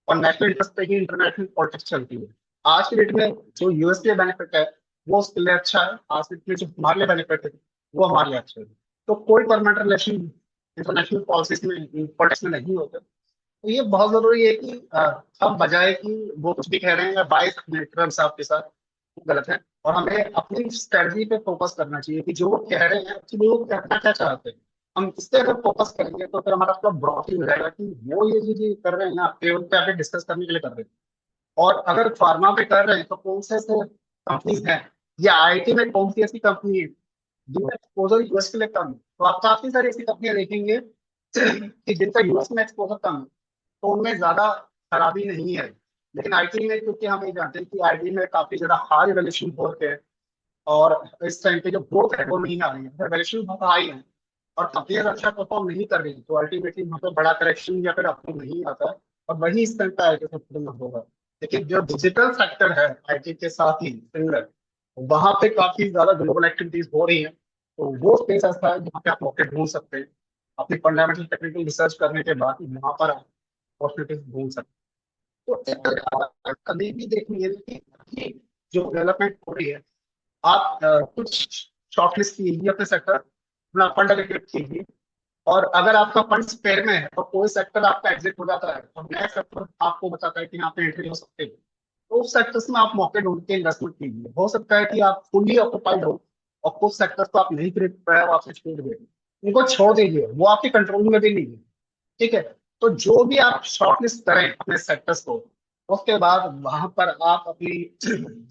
और नेशनल इंटरेस्ट पे ही इंटरनेशनल पॉलिटिक्स चलती है। आज की डेट में जो यूएस के लिए बेनिफिट है वो उसके लिए अच्छा है, आज की डेट में जो हमारे लिए बेनिफिट है वो हमारे लिए अच्छा है। तो कोई परमानेंट रिलेशन इंटरनेशनल पॉलिसीज में पॉलिटिक्स में नहीं होते। तो ये बहुत जरूरी है कि हम बजाय कि वो कुछ भी कह रहे हैं या बाइस ट्रम्प साहब के साथ, वो गलत है, और हमें अपनी स्ट्रेटजी पे फोकस करना चाहिए कि जो वो कह रहे हैं एक्चुअली वो कहना क्या चाहते हैं। हम इस पे अगर फोकस करेंगे तो फिर हमारा पूरा ब्रॉड हो जाएगा कि वो ये चीजें कर रहे हैं ना टेबल पे आके डिस्कस करने के लिए कर रहे हैं। और अगर फार्मा पे कर रहे हैं तो कौन से ऐसे कंपनीज हैं, या आईटी में कौन सी ऐसी कंपनी है जिनका एक्सपोजर यूएस के लिए कम है, तो आप काफी सारी ऐसी कंपनियां देखेंगे कि जिनका यूएस में एक्सपोजर कम है तो उनमें ज्यादा खराबी नहीं है। लेकिन आईटी में क्योंकि हम ये जानते हैं कि आईटी में काफी ज्यादा हाई वैल्यूएशन हो रखे हैं, और इस टाइम पे जो ग्रोथ है वो नहीं आ रही है, वैल्यूएशन बहुत हाई है, और कंपनियां अच्छा परफॉर्म नहीं कर रही, तो अल्टीमेटली वहाँ पे बड़ा करेक्शन या फिर आपको नहीं आता है, और वही इस टाइम पे आईटी सेक्टर में होगा। लेकिन जो डिजिटल सेक्टर है आईटी के साथ ही सिमिलर, वहां पे काफी ज्यादा ग्लोबल एक्टिविटीज हो रही हैं, तो वो स्पेस ऐसा है जहाँ पे आप पॉकेट ढूंढ सकते हैं अपनी फंडामेंटल टेक्निकल रिसर्च करने के बाद, वहां पर अपॉर्चुनिटीज ढूंढ सकते हैं। तो कभी भी देखिए कि जो डेवलपमेंट हो रही है, आप कुछ शॉर्टलिस्ट कीजिए अपने सेक्टर, अपना फंड एलोकेट कीजिए, और अगर आपका फंड स्पेयर में है तो कोई सेक्टर आपका एग्जिट हो जाता है तो नया सेक्टर आपको बताता है कि यहाँ पे एंट्री हो सकते हैं, तो उस सेक्टर्स में आप मौके ढूंढ के इन्वेस्टमेंट कीजिए। हो सकता है कि आप फुल्ली ऑक्यूपाइड हो और कुछ सेक्टर्स को आप नहीं खरीद पाए, वो आपसे छूट गए, उनको छोड़ दीजिए, वो आपके कंट्रोल में भी नहीं है, ठीक है। तो जो भी आप शॉर्टलिस्ट करें अपने सेक्टर्स को, उसके बाद वहां पर आप अपनी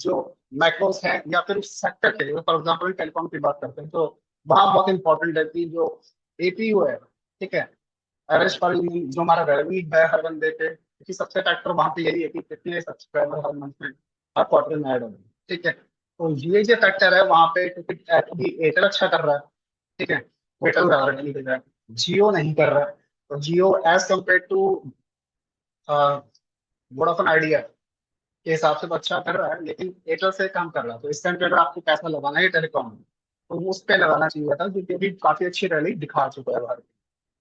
जो मैक्रोस है या फिर उस सेक्टर के लिए, फॉर एग्जाम्पल टेलीकॉम की बात करते हैं तो वहां बहुत इंपॉर्टेंट है कि जो एपीयू है, ठीक है, एवरेज पर जो हमारा रेवेन्यू है हर बंदे पे, क्योंकि सबसे फैक्टर वहां पे यही है कि कितने सब्सक्राइबर हर मंथ में हर क्वार्टर में ऐड हो रहे हैं, ठीक है। तो ये जो फैक्टर है वहां पे, क्योंकि एयरटेल अच्छा कर रहा है, ठीक है, एयरटेल ज्यादा नहीं कर रहा है, जियो नहीं कर रहा है, तो Jio as compare to Vodafone Idea के हिसाब से तो अच्छा कर रहा है, लेकिन एयरटेल से काम कर रहा है। तो इस टाइम पे अगर आपको पैसा लगाना है टेलीकॉम में तो वो उस पे लगाना चाहिए था, क्योंकि अभी काफी अच्छी रैली दिखा चुका है भारत,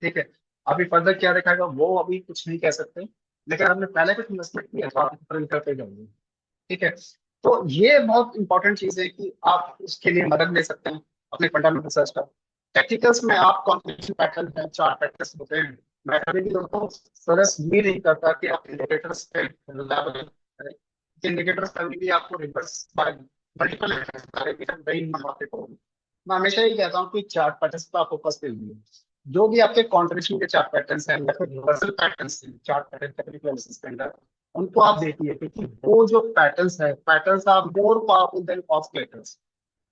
ठीक है। अभी फर्दर क्या दिखाएगा वो अभी कुछ नहीं कह सकते, लेकिन हमने पहले कुछ इन्वेस्टमेंट किया तो आप करते जाएंगे, ठीक है। तो ये बहुत इंपॉर्टेंट चीज है कि आप उसके लिए मदद ले सकते हैं अपने फंडामेंटल रिसर्च का। टेक्निकल्स में आप कॉन्फ़िगरेशन पैटर्न है, चार पैटर्न्स होते हैं, मैं कभी भी दोस्तों सजेस्ट ये नहीं करता कि आप इंडिकेटर्स पे reliable करें। इंडिकेटर्स कभी भी आपको रिवर्स बाय मल्टीपल मार्केट होगी। मैं हमेशा ये कहता हूँ कि चार्ट पैटर्न्स पर आप फोकस कीजिए, जो भी आपके कॉन्ट्रिब्यूशन के चार्ट पैटर्न्स हैं या फिर रिवर्सल पैटर्न्स हैं चार्ट पैटर्न टेक्निकल एनालिसिस के अंदर, उनको आप देखिए, क्योंकि वो जो पैटर्न्स है, patterns are more powerful than oscillators.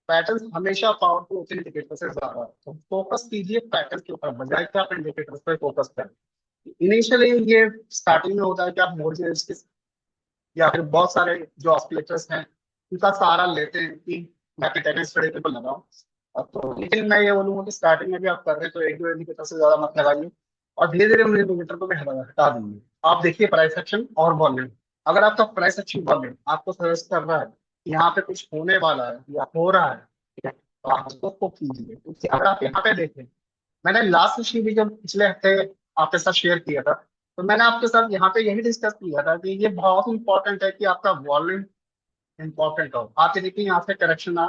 Patterns हमेशा पावरफुल होते हैं इंडिकेटर से ज्यादा, तो फोकस कीजिए पैटर्न के ऊपर बजाय कि आप इंडिकेटर्स पर फोकस करें। इनिशियली ये स्टार्टिंग में होता है कि आप मोर्जेस या फिर बहुत सारे जो ऑस्किलेटर्स हैं उनका सहारा लेते हैं कि मैं अटेंडेंस स्टडी पे लगाऊं। तो लेकिन मैं ये बोलूंगा कि स्टार्टिंग में भी आप कर रहे हैं तो एक दो इंडिकेटर से ज्यादा मत लगाइए, और धीरे धीरे उन इंडिकेटर को भी हटा दीजिए। आप देखिए प्राइस एक्शन और वॉल्यूम, अगर आपका प्राइस एक्शन वॉल्यूम आपको सजेस्ट कर रहा है यहाँ पे कुछ होने वाला है या हो रहा है, ठीक है, तो आप उसको कीजिए। क्योंकि अगर आप यहाँ पे देखें, मैंने लास्ट शीट भी जब पिछले हफ्ते आपके साथ शेयर किया था, तो मैंने आपके साथ यहाँ पे यही डिस्कस किया था कि ये बहुत इंपॉर्टेंट है कि आपका वॉल्यूम इंपॉर्टेंट हो। आप ये देखिए यहाँ पे करेक्शन आ,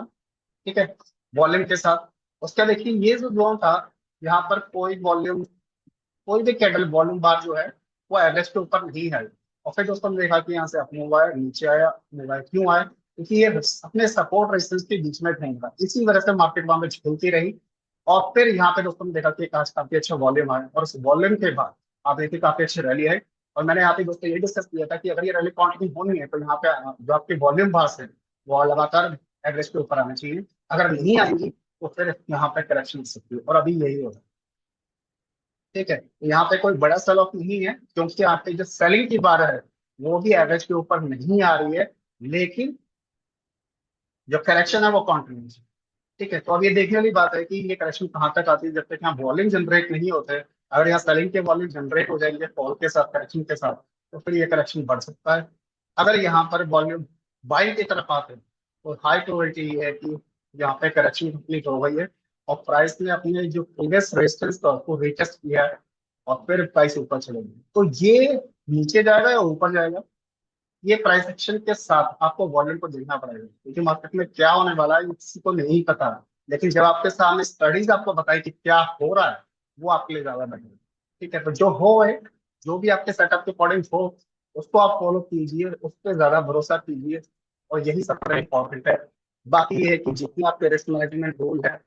ठीक है, वॉल्यूम के साथ। उसका देखिए ये जो जोन था, यहाँ पर कोई भी कैंडल वॉल्यूम बार जो है वो एवरेज के ऊपर नहीं है। और फिर दोस्तों ने देखा कि यहाँ से अप मूव आया, नीचे आया, मूव आया, क्यों आया? क्योंकि ये अपने सपोर्ट रेजिस्टेंस के बीच में घूम रहा, इसी वजह से मार्केट वहां पे झूलती रही। और फिर यहाँ पे दोस्तों ने देखा कि आज काफी अच्छा वॉल्यूम आया, और उस वॉल्यूम के बाद आप देखिए काफी अच्छी रैली है। और मैंने यहाँ पे दोस्तों ये डिस्कस किया था कि अगर ये रैली कंटिन्यू होनी है तो यहाँ पे जो आपके वॉल्यूम बार्स है वो लगातार एवरेज के ऊपर आना चाहिए। अगर नहीं आएंगी तो फिर यहाँ पे करेक्शन हो सकती है, और अभी यही हो रहा है। ठीक है, यहाँ पे कोई बड़ा सेल ऑफ नहीं है, क्योंकि आपके जो सेलिंग की बार है वो भी एवरेज के ऊपर नहीं आ रही है, लेकिन जो करेक्शन है वो कॉन्टिन्यूस है। ठीक है, तो अब ये देखने वाली बात है कि ये करेक्शन कहाँ तक आती है। जब तक यहाँ वॉल्यूम जनरेट नहीं होते, अगर यहाँ सेलिंग के वॉल्यूम जनरेट हो जाएंगे फॉल के साथ, करेक्शन के साथ, तो फिर ये करेक्शन बढ़ सकता है। अगर यहाँ पर वॉल्यूम बाई की तरफ आते हैं तो हाई प्रोबेबिलिटी ये है कि यहाँ पे करेक्शन कंप्लीट हो गई है, और प्राइस ने अपने जो प्रीवियस रेजिस्टेंस था उसको रीटेस्ट किया है, और फिर प्राइस ऊपर चलेगी। तो ये नीचे जाएगा या ऊपर जाएगा, ये प्राइस एक्शन के साथ आपको वॉल्यूम को देखना पड़ेगा, क्योंकि मार्केट में क्या होने वाला है ये किसी को नहीं पता। लेकिन जब आपके सामने स्टडीज आपको बताए कि क्या हो रहा है, वो आपके लिए ज्यादा बेटर है। ठीक है, तो जो हो है, जो भी आपके सेटअप के अकॉर्डिंग हो, उसको आप फॉलो कीजिए, उस पर ज्यादा भरोसा कीजिए, और यही सबसे इम्पोर्टेंट है। बाकी ये है कि जितने आपके रिस्क मैनेजमेंट रूल है,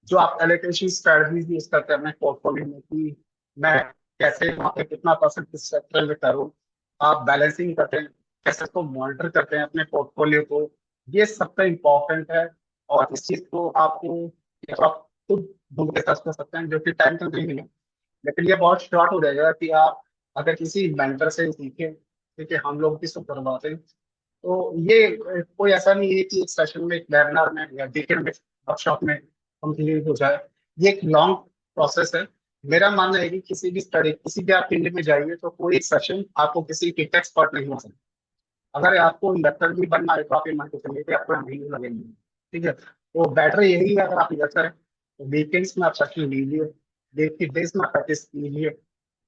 जो आप एलोकेशन स्ट्रेटजीज यूज करते हैं अपने पोर्टफोलियो में, कि मैं कैसे वहाँ पे कितना परसेंट किस सेक्टर में करूँ, आप बैलेंसिंग करते हैं, कैसे उसको मॉनिटर करते हैं अपने पोर्टफोलियो को, ये सबसे इम्पोर्टेंट है। और इस चीज को आपको या तो आप खुद ढूंढ के सर्च कर सकते हैं, जो कि टाइम कंज्यूमिंग है, लेकिन ये बहुत शॉर्ट हो जाएगा कि आप अगर किसी मेंटर से सीखें। ठीक है, हम लोग भी सब करवाते हैं, तो ये कोई ऐसा नहीं है कि एक सेशन में, एक वेबिनार में या वीकेंड में, वर्कशॉप में कंप्लीट हो जाए। ये एक लॉन्ग प्रोसेस है। मेरा मानना है कि किसी भी स्टडी, किसी भी आप फील्ड में जाइए तो कोई एक सेशन आपको किसी टेक एक्सपर्ट नहीं हो सकता। अगर आपको इन्वेस्टर भी बनना है तो आप ये मान के चलिए कि आपको महीने लगेंगे। ठीक है, तो बेटर यही है, अगर आप इन्वेस्टर हैं तो वीकेंड्स में आप सेशन लीजिए, डे की डेज में प्रैक्टिस कीजिए,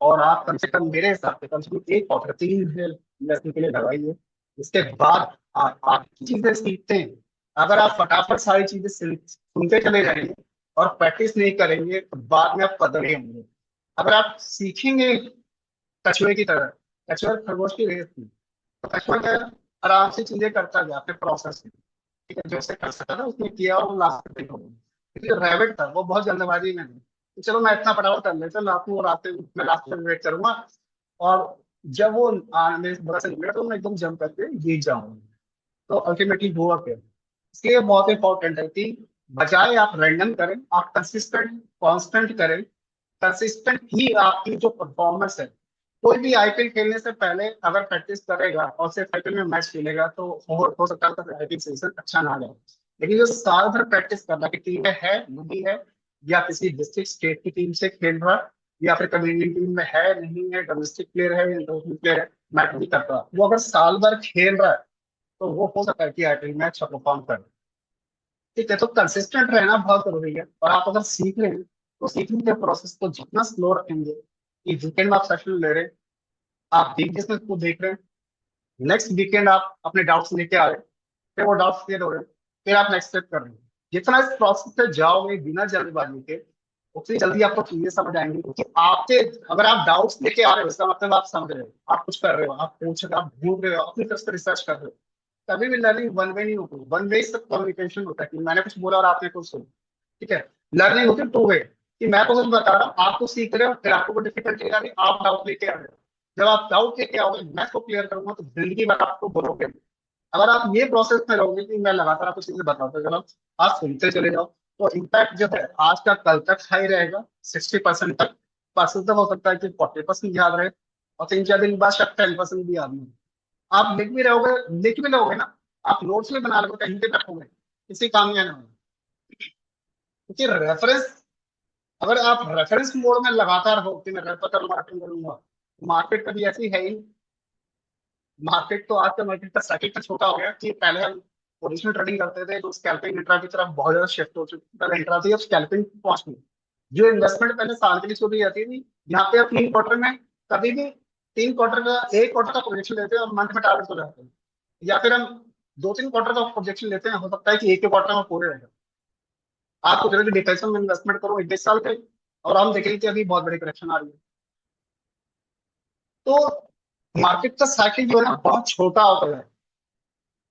और आप कम से कम, मेरे हिसाब से कम 1 क्वार्टर 3 इन्वेस्टमेंट के लिए लगाइए। इसके बाद आप चीजें सीखते हैं। अगर आप फटाफट सारी चीजें सुनते चले जाएंगे और प्रैक्टिस नहीं करेंगे तो बाद में आप पकड़े होंगे। अगर आप सीखेंगे कछुए की तरह, कछुआ खरगोश की रेस थी, तो कछुआ क्या है, आराम से चीजें करता गया अपने प्रोसेस में। ठीक है, जैसे कर सकता था उसने किया, और लास्ट तक हो गया। रैबिट था, वो बहुत जल्दबाजी में था कि चलो मैं इतना फटाफट कर लेता, लास्ट में वो रास्ते मैं लास्ट में वेट करूंगा, और जब वो मेरे बड़ा से निकला तो मैं एकदम जंप करके जीत जाऊंगा। तो अल्टीमेटली हुआ क्या? इसलिए बहुत इंपॉर्टेंट है कि बजाय आप रैंडम करें, आप कंसिस्टेंट कांस्टेंट करें। कंसिस्टेंट ही आपकी जो परफॉर्मेंस है, कोई भी आईपीएल खेलने से पहले अगर प्रैक्टिस करेगा और सिर्फ आईपीएल में मैच खेलेगा तो हो सकता है आईपीएल सीजन अच्छा ना जाए। लेकिन जो साल भर प्रैक्टिस करना कि टीम में है नहीं है, या किसी डिस्ट्रिक्ट स्टेट की टीम से खेल रहा, या फिर कम्युनिटी टीम में है नहीं है, डोमेस्टिक प्लेयर है या इंटरनेशनल प्लेयर है, मैटर नहीं करता, वो अगर साल भर खेल रहा है तो वो हो सकता है कि आईपीएल में अच्छा परफॉर्म करे। ठीक है, तो कंसिस्टेंट रहना बहुत जरूरी है। और आप अगर सीख रहे हैं तो सीखने के प्रोसेस को जितना स्लो रखेंगे, कि वीकेंड में आप सेशन ले रहे हैं, आप वीकडेज में को देख रहे हैं, नेक्स्ट वीकेंड आप अपने डाउट्स लेके आ रहे हैं, फिर वो डाउट्स क्लियर हो रहे हैं, फिर आप नेक्स्ट स्टेप कर रहे हैं। जितना इस प्रोसेस से जाओगे बिना जल्दबाजी के, उतनी जल्दी आपको चीजें समझ आएंगी। क्योंकि आपके, अगर आप डाउट्स लेके आ रहे हो इसका मतलब आप समझ रहे हो, आप कुछ कर रहे हो, आप पूछ रहे हो, आप ढूंढ रहे हो, अपनी तरफ से रिसर्च कर रहे हो। कभी भी लर्निंग वन वे नहीं होती, वन वे से कम्युनिकेशन होता है कि मैंने कुछ बोला और आपने कुछ सुना। ठीक है, लर्निंग होती है टू वे, कि मैं तो कुछ बता रहा हूँ, आप तो सीख रहे हो, फिर आपको डिफिकल्टी आ रही है, आप डाउट लेके आ रहे हो। जब आप डाउट लेके आओगे, मैं इसको क्लियर करूंगा, तो जिंदगी भर आपको बोलोगे। अगर आप ये प्रोसेस में रहोगे कि मैं लगातार आपको चीजें बताता चलो, आप सुनते चले जाओ, तो इम्पैक्ट जो है आज का कल तक हाई रहेगा, 60% तक। परसेंट हो सकता है कि 40% याद रहे, और 3 4 दिन बाद शायद 10% भी याद नहीं। आप लिख भी लोगे ना, आप नोट्स में बना लोगे, कहीं पे रखोगे, किसी काम में आने वाला। क्योंकि रेफरेंस, अगर आप रेफरेंस मोड में लगातार हो कि मैं रेफर कर मार्केटिंग करूंगा, मार्केट कभी ऐसी है ही। मार्केट तो आज का मार्केट का साइकिल का छोटा हो गया कि पहले हम पोजिशनल ट्रेडिंग करते थे तो स्कैल्पिंग इंट्रा की तरफ बहुत ज्यादा शिफ्ट हो चुकी है। पहले इंट्रा थी, अब स्कैल्पिंग पहुंच गई। जो इन्वेस्टमेंट पहले साल के लिए छोड़ी जाती थी, यहाँ पे अब 3 क्वार्टर में, कभी भी 3 क्वार्टर का, 1 क्वार्टर का प्रोजेक्शन लेते हैं और मंथ में टारगेट हो जाते हैं, या फिर हम 2-3 क्वार्टर का प्रोजेक्शन लेते हैं, हो सकता है कि एक ही क्वार्टर में पूरे रहेगा। आप सोच रहे हो कि डिफेंसिव में इन्वेस्टमेंट करो 1-2 साल के, और हम देखेंगे कि अभी बहुत बड़ी करेक्शन आ रही है। तो मार्केट का साइकिल जो है ना बहुत छोटा होता है।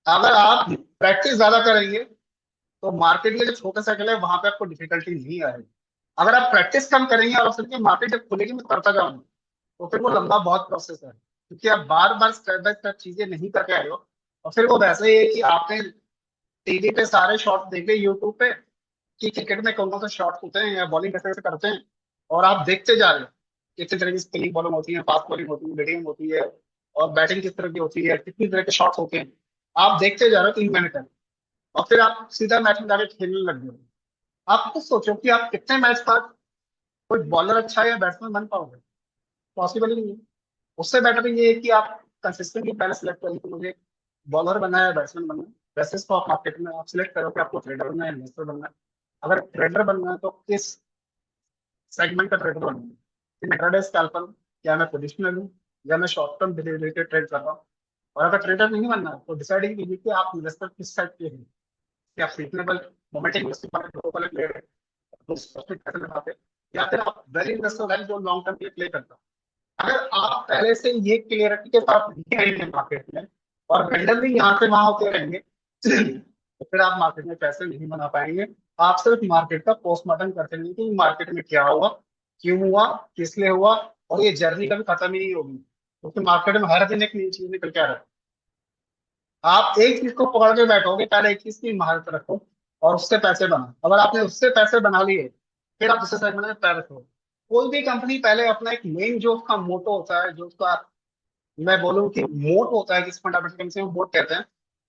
अगर आप प्रैक्टिस ज्यादा करेंगे तो मार्केट के जो छोटा साइकिल है वहां पे आपको डिफिकल्टी नहीं आएगी। अगर आप प्रैक्टिस कम करेंगे और सोचेंगे मार्केट जब खुलेगी मैं करता जाऊंगा, तो फिर वो लंबा बहुत प्रोसेस है, क्योंकि आप बार बार स्टेप बाय स्टेप चीजें नहीं करके आए हो। और फिर वो वैसे ही है कि आपने टीवी पे सारे शॉट्स देखे, यूट्यूब पे, कि क्रिकेट में कौन कौन से शॉट्स होते हैं या बॉलिंग कैसे कैसे करते हैं, और आप देखते जा रहे हो कितने तरह की स्पिनिंग बॉलिंग होती है, फास्ट बॉलिंग होती है, बैटिंग होती है, और बैटिंग किस तरह की होती है, कितनी तरह के शॉट्स होते हैं। आप देखते जा रहे हो 3 महीने तक, और फिर आप सीधा मैच में जाके खेलने लग गए। आप खुद सोचो कि आप कितने मैच बाद कोई बॉलर अच्छा है या बैट्समैन बन पाओगे, पॉसिबल ही नहीं है। उससे बेटर ये है कि आप कंसिस्टेंटली पहले सेलेक्ट करें कि मुझे बॉलर बनना है, बैट्समैन बनना है। वैसे स्टॉक मार्केट में आप सिलेक्ट करो कि आपको ट्रेडर बनना है, इन्वेस्टर बनना है। अगर ट्रेडर बनना है तो किस सेगमेंट का ट्रेडर बनना है, कि इंट्राडे स्कैल्पर, या मैं पोजिशनल हूँ, या मैं शॉर्ट टर्म रिलेटेड ट्रेड कर रहा हूँ। और अगर ट्रेडर नहीं बनना है तो डिसाइड कीजिए कि आप इन्वेस्टर किस साइड के हैं, कि आप सीजनेबल मोमेंटम इन्वेस्टिंग वाले ग्लोबल प्लेयर तो स्पेसिफिक पैसे लगाते हैं, या फिर आप वैल्यू इन्वेस्टर है जो लॉन्ग टर्म के लिए प्ले करता है। अगर आप पहले से ये क्लियरिटी के साथ नहीं आएंगे मार्केट में, और वेंडर भी यहाँ से वहां होते रहेंगे, तो फिर आप मार्केट में पैसे नहीं बना पाएंगे। आप सिर्फ मार्केट का पोस्टमार्टम करते रहेंगे कि मार्केट में क्या हुआ, क्यों हुआ, किस लिए हुआ, और ये जर्नी कभी खत्म ही नहीं होगी, क्योंकि मार्केट में हर दिन एक नई चीज निकल के आ रहा है। आप एक चीज को पकड़ के बैठोगे, पहले एक चीज की महारत रखो और उससे पैसे बनाओ। अगर आपने उससे पैसे बना लिए, फिर आप दूसरे सेगमेंट में पैर रखो। कोई भी कंपनी पहले अपना एक मेन जो उसका मोटो होता है, जो उसका, मैं बोलूँ कि मोट होता है, जिस फंडामेंटल कंपनी में मोट कहते हैं,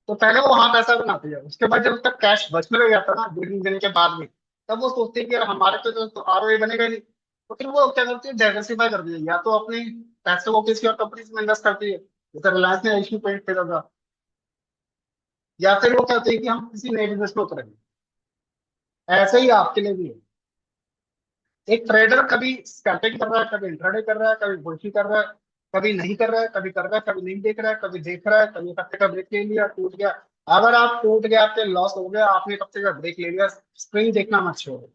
तो पहले वो वहां पैसा बनाती है। उसके बाद जब उसका कैश बचने लग जाता है ना 2-3 दिन के बाद में, तब वो सोचती है कि यार हमारे पे तो आरओआई बनेगा नहीं, तो फिर वो क्या करती है, डाइवर्सिफाई कर दिया, या तो अपने पैसे को किसी और कंपनी में इन्वेस्ट करती है, जैसे रिलायंस ने एशियन पेंट खरीदा था, या फिर वो कहते हैं कि हम किसी नए बिजनेस में उतरेंगे। ऐसे ही आपके लिए भी है। एक ट्रेडर कभी स्कैल्पिंग कर रहा है, कभी इंट्राडे कर रहा है, कभी बुल्शी कर रहा है, कभी नहीं कर रहा है, कभी कर रहा है, कभी नहीं देख रहा है, कभी देख रहा है, कभी एक हफ्ते का ब्रेक ले लिया, टूट गया। अगर आप टूट गया, आपके लॉस हो गया, आपने एक हफ्ते का ब्रेक ले लिया, स्प्रिंग देखना मत छोड़ो।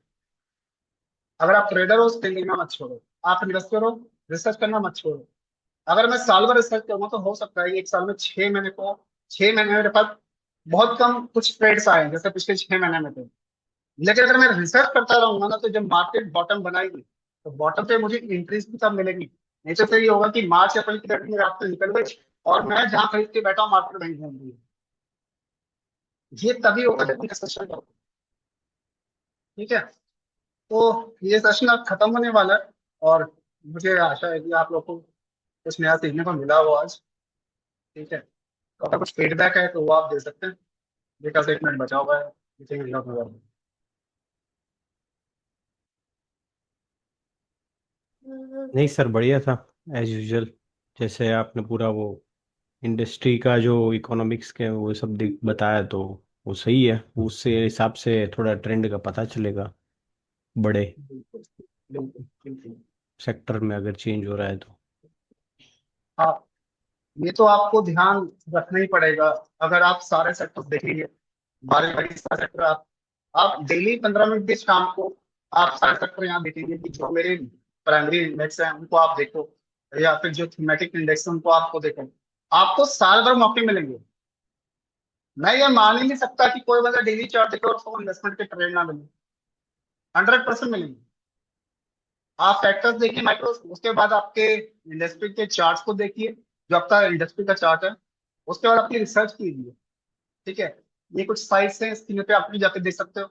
अगर आप ट्रेडर हो, स्प्रिंग देखना मत छोड़ो। आप इन्वेस्टर हो, रिसर्च करना मत छोड़ो। अगर मैं साल भर रिसर्च करूंगा तो हो सकता है कि एक साल में 6 महीने को, 6 महीने मेरे पास बहुत कम कुछ ट्रेड्स आए हैं, जैसे पिछले 6 महीने में थे। लेकिन अगर मैं रिसर्च करता रहूंगा ना, तो जब मार्केट बॉटम बनाएगी, तो बॉटम पे मुझे इंक्रीज भी तब मिलेगी। नहीं तो फिर ये होगा कि मार्च अप्रैल की रेटिंग रात से निकल गई, और मैं जहां खरीद के बैठा हूँ मार्केट नहीं घूम रही है। ये तभी होगा जब डिस्कशन करो। ठीक है, तो ये सेशन अब खत्म होने वाला है, और मुझे आशा है कि आप लोग को कुछ नया सीखने को मिला हो आज। ठीक है, तो अगर कुछ फीडबैक है तो वो आप दे सकते हैं। मेरे पास 1 मिनट बचा हुआ है, इसे मिला हुआ है। नहीं सर, बढ़िया था एज यूजुअल। जैसे आपने पूरा वो इंडस्ट्री का जो इकोनॉमिक्स के वो सब बताया, तो वो सही है। उससे हिसाब से थोड़ा ट्रेंड का पता चलेगा, बड़े बिल्कुल बिल्कुल बिल्कुल। सेक्टर में अगर चेंज हो रहा है तो। हाँ, ये तो आपको ध्यान रखना ही पड़ेगा। अगर आप सारे सेक्टर देखेंगे, बारी बारी सारे सेक्टर, आप डेली 15 मिनट भी शाम को आप सारे सेक्टर यहाँ देखेंगे कि जो मेरे प्राइमरी इंडेक्स हैं उनको आप देखो, या फिर जो थीमेटिक इंडेक्स है उनको आपको देखो। आपको साल भर मौके मिलेंगे। मैं ये मान ही नहीं सकता कि कोई बंदा डेली चार्ट देखे और उसको इन्वेस्टमेंट के ट्रेड ना मिले। 100% मिलेंगे। आप फैक्टर्स देखिए माइक्रो, उसके बाद आपके इंडस्ट्री के चार्ट्स को देखिए, जो आपका इंडस्ट्री का चार्ट है। उसके बाद अपनी रिसर्च कीजिए। ठीक है, ये कुछ साइट्स हैं, स्क्रीन पे आप भी जाके देख सकते हो।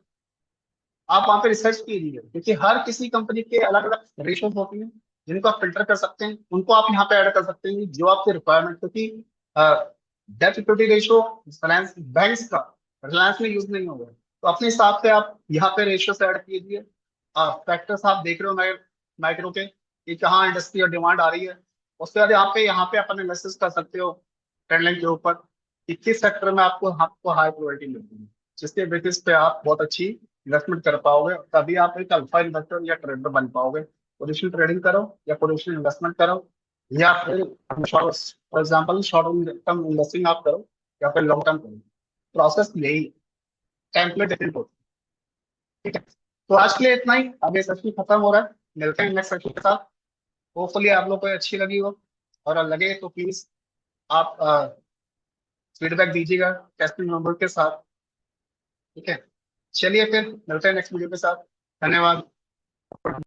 आप वहां पे रिसर्च कीजिए, क्योंकि हर किसी कंपनी के अलग अलग रेशोज होती हैं, जिनको आप फिल्टर कर सकते हैं, उनको आप यहाँ पे ऐड कर सकते हैं जो आपके रिक्वायरमेंट, क्योंकि debt equity ratio Reliance banks का रिलायंस में यूज नहीं होगा, तो अपने हिसाब से आप यहाँ पे रेशियो से ऐड कीजिए। फैक्टर्स आप देख रहे हो माइक्रो के, कि कहाँ इंडस्ट्री और डिमांड आ रही है। उसके बाद यहाँ पे अपन एनालिसिस कर सकते हो ट्रेंड लाइन के ऊपर, कि किस सेक्टर में आपको आपको हाई प्रायोरिटी मिलती है, जिसके बेसिस पे आप बहुत अच्छी इन्वेस्टमेंट कर पाओगे, तभी आप एक अल्फा इन्वेस्टर या ट्रेडर बन पाओगे। पोजिशन ट्रेडिंग करो या पोजिशन इन्वेस्टमेंट करो, या फिर for example short term investing आप करो, या फिर लॉन्ग टर्म करो। प्रोसेस यही, टेम्पलेट डिफरेंट होती है, ठीक है। तो आज के लिए इतना ही, अब ये सेशन खत्म हो रहा है, मिलते हैं नेक्स्ट सेशन के साथ। होपफुली आप लोग को अच्छी लगी हो, और लगे तो प्लीज आप फीडबैक दीजिएगा टेस्टिंग नंबर के साथ, ठीक है। चलिए फिर मिलते हैं नेक्स्ट वीडियो के साथ, धन्यवाद।